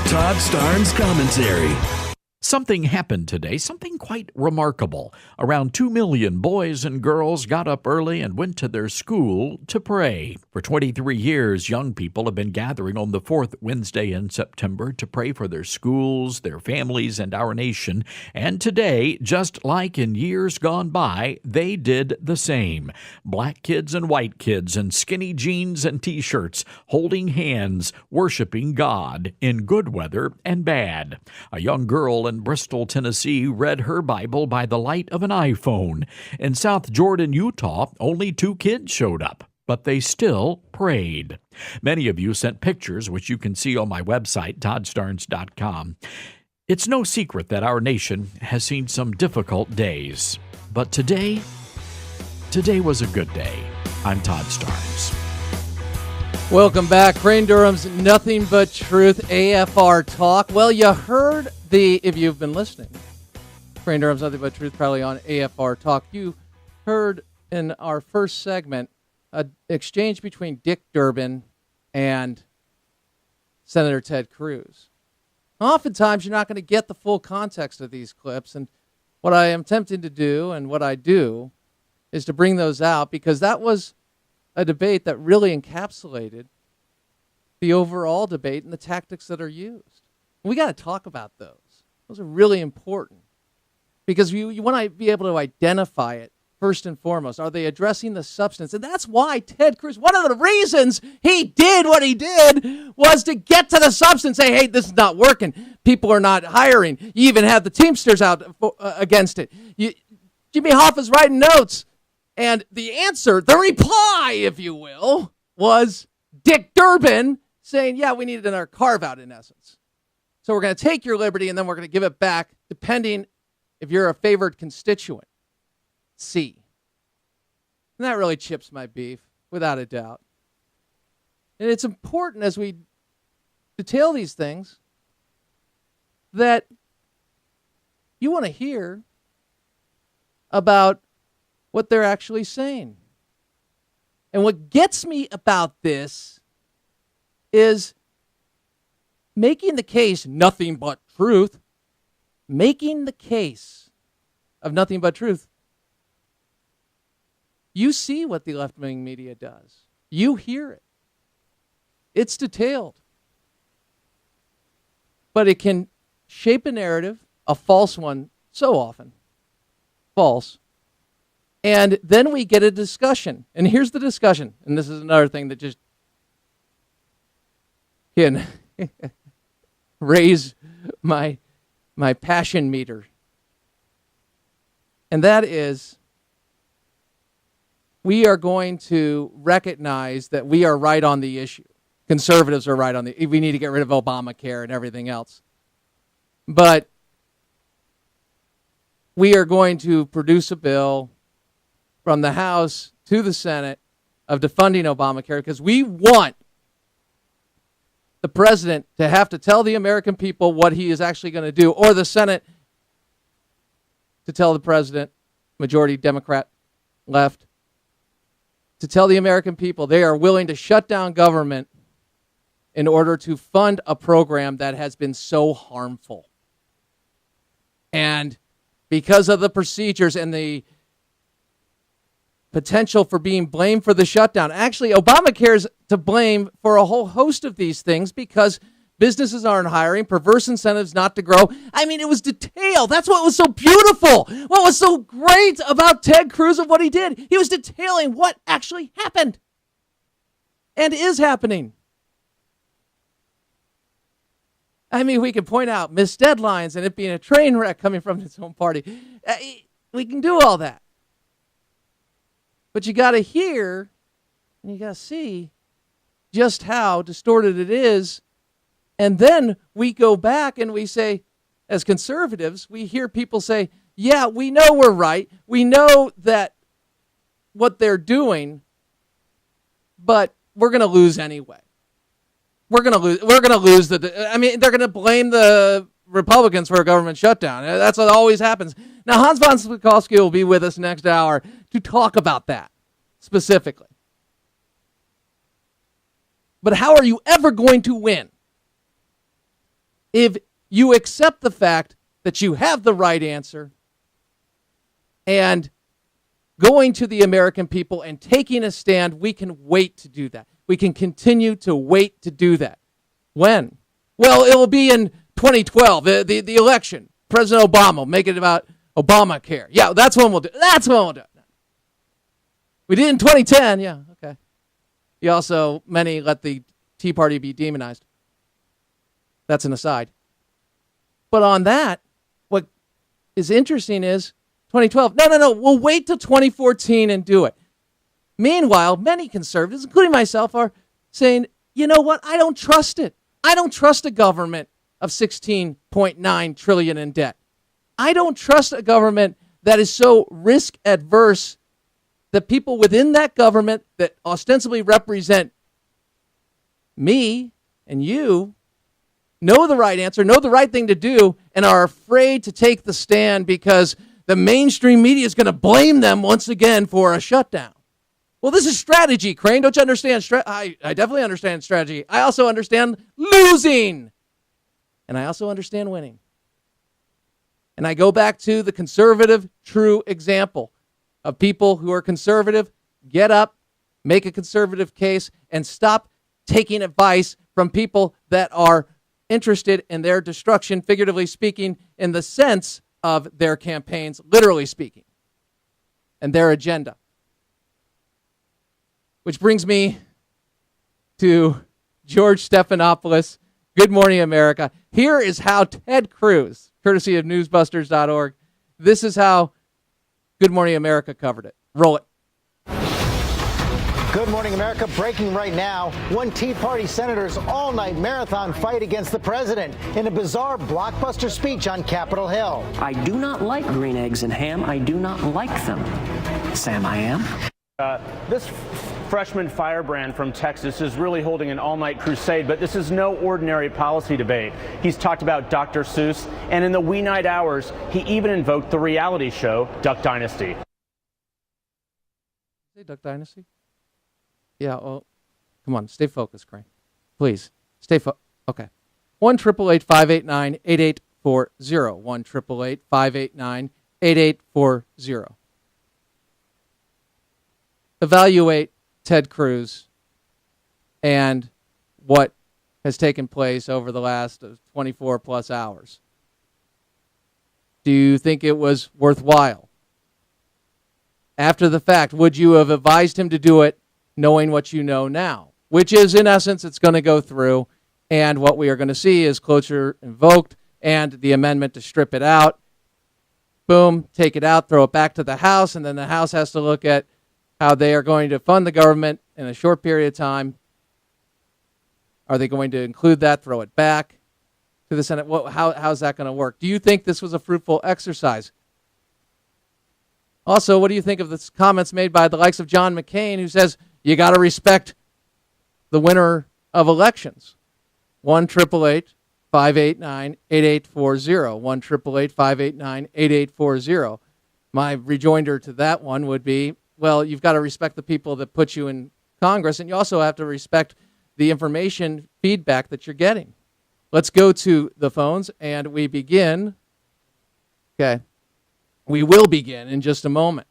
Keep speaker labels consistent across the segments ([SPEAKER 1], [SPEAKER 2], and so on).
[SPEAKER 1] The Todd Starnes Commentary.
[SPEAKER 2] Something happened today, something quite remarkable. Around 2 million boys and girls got up early and went to their school to pray. For 23 years, young people have been gathering on the fourth Wednesday in September to pray for their schools, their families, and our nation. And today, just like in years gone by, they did the same. Black kids and white kids in skinny jeans and t-shirts, holding hands, worshiping God in good weather and bad. A young girl in Bristol, Tennessee, read her Bible by the light of an iPhone. In South Jordan, Utah, only 2 kids showed up, but they still prayed. Many of you sent pictures, which you can see on my website, toddstarnes.com. It's no secret that our nation has seen some difficult days, but today was a good day. I'm Todd Starnes.
[SPEAKER 3] Welcome back. Crane Durham's Nothing But Truth AFR Talk. Well, you heard if you've been listening, Crane Durham's Nothing But Truth, probably on AFR Talk. You heard in our first segment an exchange between Dick Durbin and Senator Ted Cruz. Oftentimes, you're not going to get the full context of these clips, and what I am tempted to do and what I do is to bring those out because that was a debate that really encapsulated the overall debate and the tactics that are used. We got to talk about those. Those are really important because you want to be able to identify it first and foremost. Are they addressing the substance? And that's why Ted Cruz, one of the reasons he did what he did was to get to the substance, say, hey, this is not working. People are not hiring. You even have the Teamsters out against it. Jimmy Hoffa's writing notes. And the answer, the reply, if you will, was Dick Durbin saying, yeah, we needed another carve-out in essence. So we're going to take your liberty and then we're going to give it back depending if you're a favored constituent. C. And that really chips my beef, without a doubt. And it's important as we detail these things that you want to hear about what they're actually saying. And what gets me about this is making the case nothing but truth, making the case of nothing but truth. You see what the left-wing media does. You hear it. It's detailed. But it can shape a narrative, a false one, so often. False. And then we get a discussion. And here's the discussion. And this is another thing that just can raise my passion meter. And that is, we are going to recognize that we are right on the issue. Conservatives are right on we need to get rid of Obamacare and everything else. But we are going to produce a bill from the House to the Senate of defunding Obamacare because we want the president to have to tell the American people what he is actually going to do, or the Senate to tell the president, majority Democrat, left, to tell the American people they are willing to shut down government in order to fund a program that has been so harmful. And because of the procedures and the potential for being blamed for the shutdown. Actually, Obamacare is to blame for a whole host of these things because businesses aren't hiring, perverse incentives not to grow. I mean, it was detailed. That's what was so beautiful. What was so great about Ted Cruz and what he did. He was detailing what actually happened and is happening. I mean, we can point out missed deadlines and it being a train wreck coming from its own party. We can do all that. But you got to hear and you got to see just how distorted it is. And then we go back and we say, as conservatives, we hear people say, yeah, we know we're right. We know that what they're doing, but we're going to lose anyway. We're going to lose. We're going to lose they're going to blame the Republicans for a government shutdown. That's what always happens. Now, Hans von Spakovsky will be with us next hour to talk about that specifically. But how are you ever going to win if you accept the fact that you have the right answer and going to the American people and taking a stand, we can wait to do that. We can continue to wait to do that. When? Well, it will be in 2012, the election. President Obama will make it about Obamacare. Yeah, that's when we'll do it. That's when we'll do it. We did in 2010. Yeah, okay. You also, many let the Tea Party be demonized. That's an aside. But on that, what is interesting is 2012. No. We'll wait till 2014 and do it. Meanwhile, many conservatives, including myself, are saying, you know what? I don't trust it. I don't trust a government of $16.9 trillion in debt. I don't trust a government that is so risk adverse that people within that government that ostensibly represent me and you know the right answer, know the right thing to do, and are afraid to take the stand because the mainstream media is going to blame them once again for a shutdown. Well, this is strategy, Crane. Don't you understand? I definitely understand strategy. I also understand losing. And I also understand winning. And I go back to the conservative true example of people who are conservative, get up, make a conservative case, and stop taking advice from people that are interested in their destruction, figuratively speaking, in the sense of their campaigns, literally speaking, and their agenda. Which brings me to George Stephanopoulos. Good morning, America. Here is how Ted Cruz, courtesy of newsbusters.org, this is how Good Morning America covered it. Roll it.
[SPEAKER 4] Good morning, America. Breaking right now, one Tea Party senator's all-night marathon fight against the president in a bizarre blockbuster speech on Capitol Hill.
[SPEAKER 5] I do not like green eggs and ham. I do not like them. Sam, I am.
[SPEAKER 6] This freshman firebrand from Texas is really holding an all-night crusade, but this is no ordinary policy debate. He's talked about Dr. Seuss, and in the wee night hours, he even invoked the reality show Duck Dynasty.
[SPEAKER 3] Say Duck Dynasty? Yeah, well, come on, stay focused, Crane. Please, stay focused. Okay. 1-888-589-8840. 1-888-589-8840. Evaluate Ted Cruz and what has taken place over the last 24 plus hours. Do you think it was worthwhile? After the fact, would you have advised him to do it knowing what you know now? Which is, in essence, it's going to go through, and what we are going to see is cloture invoked and the amendment to strip it out. Boom, take it out, throw it back to the House, and then the House has to look at how they are going to fund the government in a short period of time. Are they going to include that, throw it back to the Senate? How's that going to work? Do you think this was a fruitful exercise? Also, what do you think of the comments made by the likes of John McCain, who says you got to respect the winner of elections? 1-888-589-8840. 1-888-589-8840. My rejoinder to that one would be, well, you've got to respect the people that put you in Congress, and you also have to respect the information feedback that you're getting. Let's go to the phones, and we begin. Okay. We will begin in just a moment.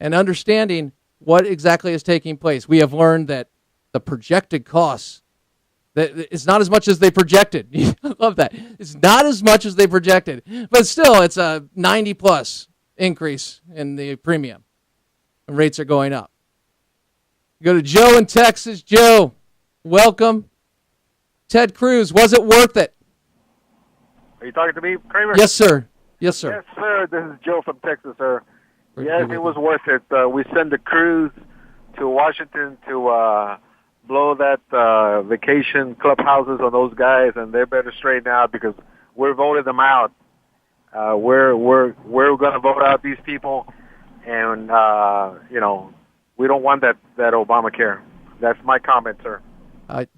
[SPEAKER 3] And understanding what exactly is taking place. We have learned that the projected costs, that it's not as much as they projected. I love that. It's not as much as they projected. But still, it's a 90-plus increase in the premium. And rates are going up. Go to Joe in Texas. Joe, welcome. Ted Cruz, was it worth it?
[SPEAKER 7] Are you talking to me, Kramer?
[SPEAKER 3] Yes, sir. Yes, sir.
[SPEAKER 7] Yes, sir. This is Joe from Texas, sir. Yes, it was worth it. We sent the crews to Washington to blow that vacation clubhouses on those guys, and they better straighten out because we're voting them out. We're going to vote out these people, and we don't want that Obamacare. That's my comment, sir.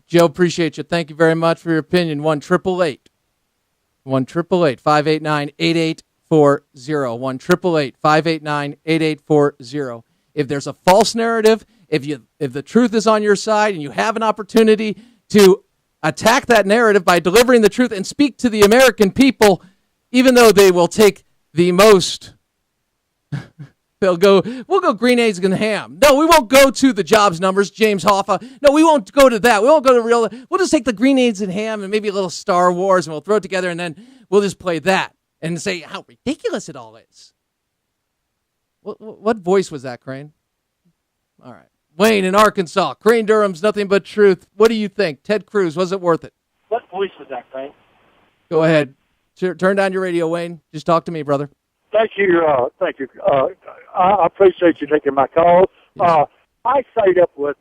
[SPEAKER 3] Joe, appreciate you. Thank you very much for your opinion. 1-888-589-8840. 1-888-589-8840. If there's a false narrative, if the truth is on your side and you have an opportunity to attack that narrative by delivering the truth and speak to the American people, even though they will take the most. We'll go green eggs and ham. No, we won't go to the jobs numbers, James Hoffa. No, we won't go to that. We won't go to we'll just take the green eggs and ham and maybe a little Star Wars and we'll throw it together and then we'll just play that and say how ridiculous it all is. What voice was that, Crane? All right. Wayne in Arkansas. Crane Durham's Nothing But Truth. What do you think? Ted Cruz, was it worth it?
[SPEAKER 8] What voice was that, Crane?
[SPEAKER 3] Go ahead. Turn down your radio, Wayne. Just talk to me, brother.
[SPEAKER 8] Thank you. I appreciate you taking my call. I stayed up with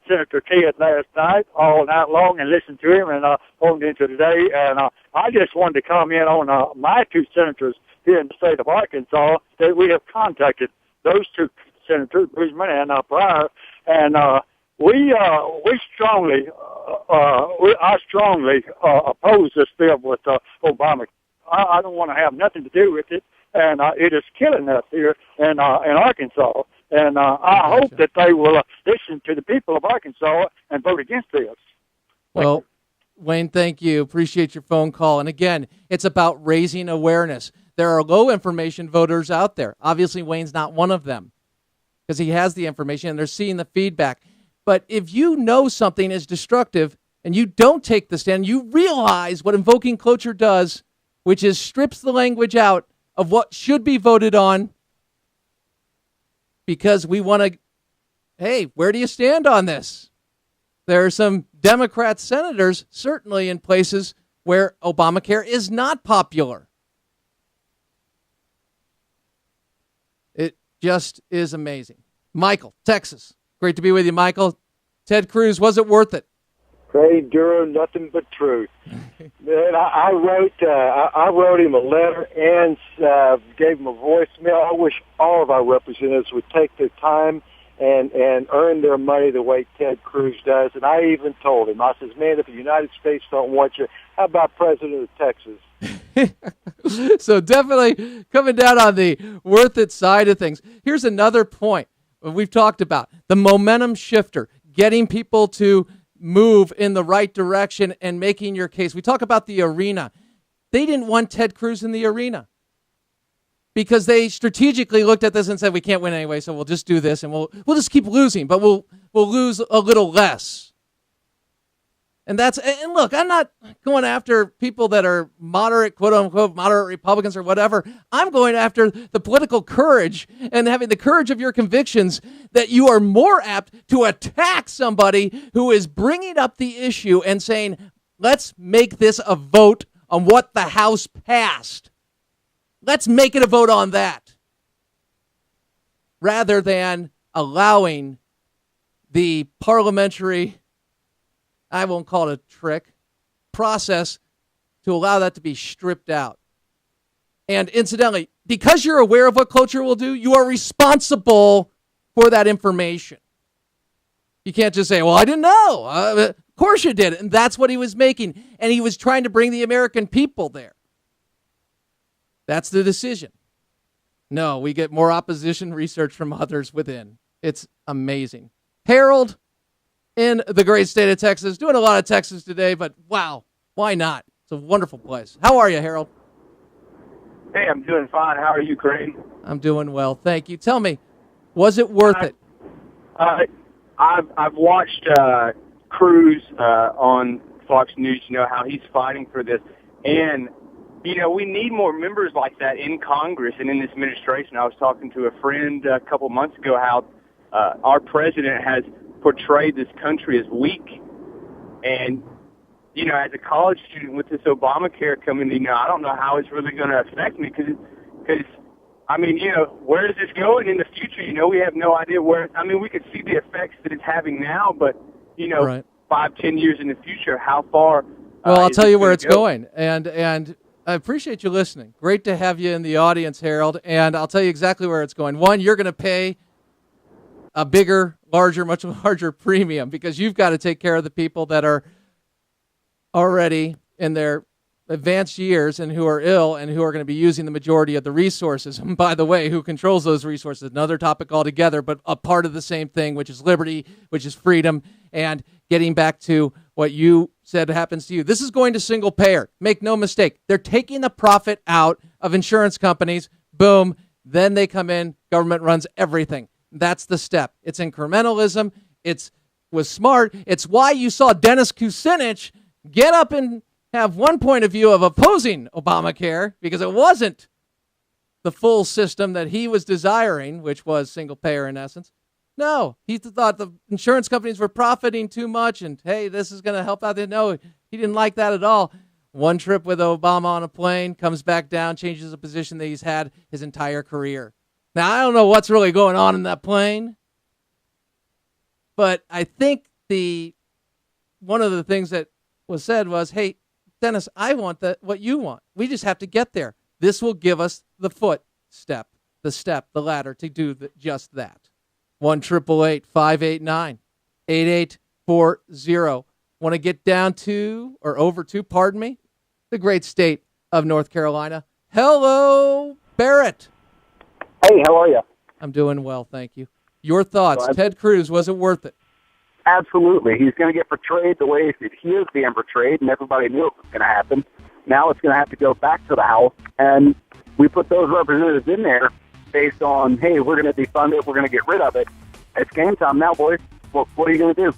[SPEAKER 8] Senator Ted last night all night long and listened to him and phoned into today. And I just wanted to comment on my two senators here in the state of Arkansas that we have contacted those two senators, Bridgman and Pryor, and we strongly oppose this bill with Obama. I don't want to have nothing to do with it, and it is killing us here in Arkansas. And I hope that they will listen to the people of Arkansas and vote against this.
[SPEAKER 3] Well, Wayne, thank you. Appreciate your phone call. And again, it's about raising awareness. There are low information voters out there. Obviously, Wayne's not one of them because he has the information and they're seeing the feedback. But if you know something is destructive and you don't take the stand, you realize what invoking cloture does, which is strips the language out of what should be voted on because we want to, hey, where do you stand on this? There are some Democrat senators, certainly in places where Obamacare is not popular. It just is amazing. Michael, Texas. Great to be with you, Michael. Ted Cruz, was it worth it?
[SPEAKER 9] Crane Durham, Nothing But Truth. Man, I wrote him a letter and gave him a voicemail. I wish all of our representatives would take their time and earn their money the way Ted Cruz does. And I even told him, I says, man, if the United States don't want you, how about President of Texas?
[SPEAKER 3] So definitely coming down on the worth it side of things. Here's another point we've talked about, the momentum shifter, getting people to move in the right direction and making your case. We talk about the arena. They didn't want Ted Cruz in the arena because they strategically looked at this and said, we can't win anyway, so we'll just do this and we'll just keep losing, but we'll lose a little less. And look, I'm not going after people that are moderate, quote unquote, moderate Republicans or whatever. I'm going after the political courage and having the courage of your convictions that you are more apt to attack somebody who is bringing up the issue and saying, let's make this a vote on what the House passed. Let's make it a vote on that. Rather than allowing the parliamentary, I won't call it a trick, process to allow that to be stripped out. And incidentally, because you're aware of what cloture will do, you are responsible for that information. You can't just say, well, I didn't know. Of course you did. And that's what he was making. And he was trying to bring the American people there. That's the decision. No, we get more opposition research from others within. It's amazing. Harold in the great state of Texas, doing a lot of Texas today, but wow, why not? It's a wonderful place. How are you, Harold?
[SPEAKER 10] Hey, I'm doing fine. How are you, Crane?
[SPEAKER 3] I'm doing well, thank you. Tell me, was it worth it?
[SPEAKER 10] I've watched Cruz on Fox News, how he's fighting for this. And, we need more members like that in Congress and in this administration. I was talking to a friend a couple months ago how our president has portrayed this country as weak. And, as a college student with this Obamacare coming, I don't know how it's really going to affect me because, where is this going in the future? We have no idea where. We could see the effects that it's having now, but,
[SPEAKER 3] right.
[SPEAKER 10] 5-10 years in the future, how far?
[SPEAKER 3] Well, I'll tell you where it's going. And I appreciate you listening. Great to have you in the audience, Harold. And I'll tell you exactly where it's going. One, you're going to pay a bigger, larger, much larger premium because you've got to take care of the people that are already in their advanced years and who are ill and who are going to be using the majority of the resources. And by the way, who controls those resources? Another topic altogether, but a part of the same thing, which is liberty, which is freedom, and getting back to what you said happens to you. This is going to single payer. Make no mistake. They're taking the profit out of insurance companies. Boom. Then they come in. Government runs everything. That's the step. It's incrementalism. Was smart. It's why you saw Dennis Kucinich get up and have one point of view of opposing Obamacare, because it wasn't the full system that he was desiring, which was single payer in essence. No, he thought the insurance companies were profiting too much and, hey, this is going to help out. No, he didn't like that at all. One trip with Obama on a plane, comes back down, changes a position that he's had his entire career. Now, I don't know what's really going on in that plane, but I think one of the things that was said was, hey, Dennis, I want what you want. We just have to get there. This will give us the the ladder to do just that. 1-888-589-8840. Want to get down to, or over to, pardon me, the great state of North Carolina. Hello, Barrett.
[SPEAKER 11] Hey, how are you?
[SPEAKER 3] I'm doing well, thank you. Your thoughts. Ted Cruz, was it worth it?
[SPEAKER 11] Absolutely. He's going to get portrayed the way he is being portrayed, and everybody knew it was going to happen. Now it's going to have to go back to the House, and we put those representatives in there based on, hey, we're going to defund it, we're going to get rid of it. It's game time now, boys. What are you going to do?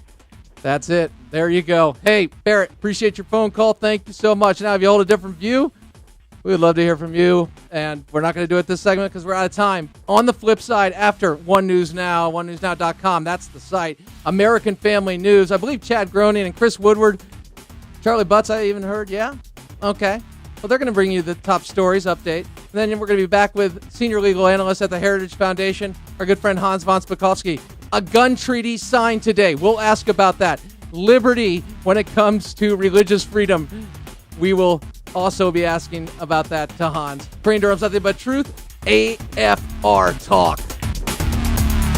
[SPEAKER 3] That's it. There you go. Hey, Barrett, appreciate your phone call. Thank you so much. Now, if you hold a different view, we would love to hear from you, and we're not going to do it this segment because we're out of time. On the flip side, after One News Now, onenewsnow.com, that's the site. American Family News. I believe Chad Groening and Chris Woodward, Charlie Butts, I even heard. Yeah? Okay. Well, they're going to bring you the top stories update. And then we're going to be back with senior legal analyst at the Heritage Foundation, our good friend Hans von Spakovsky. A gun treaty signed today. We'll ask about that. Liberty when it comes to religious freedom. We will also be asking about that to Hans. Crane Durham's Nothing But Truth, AFR Talk.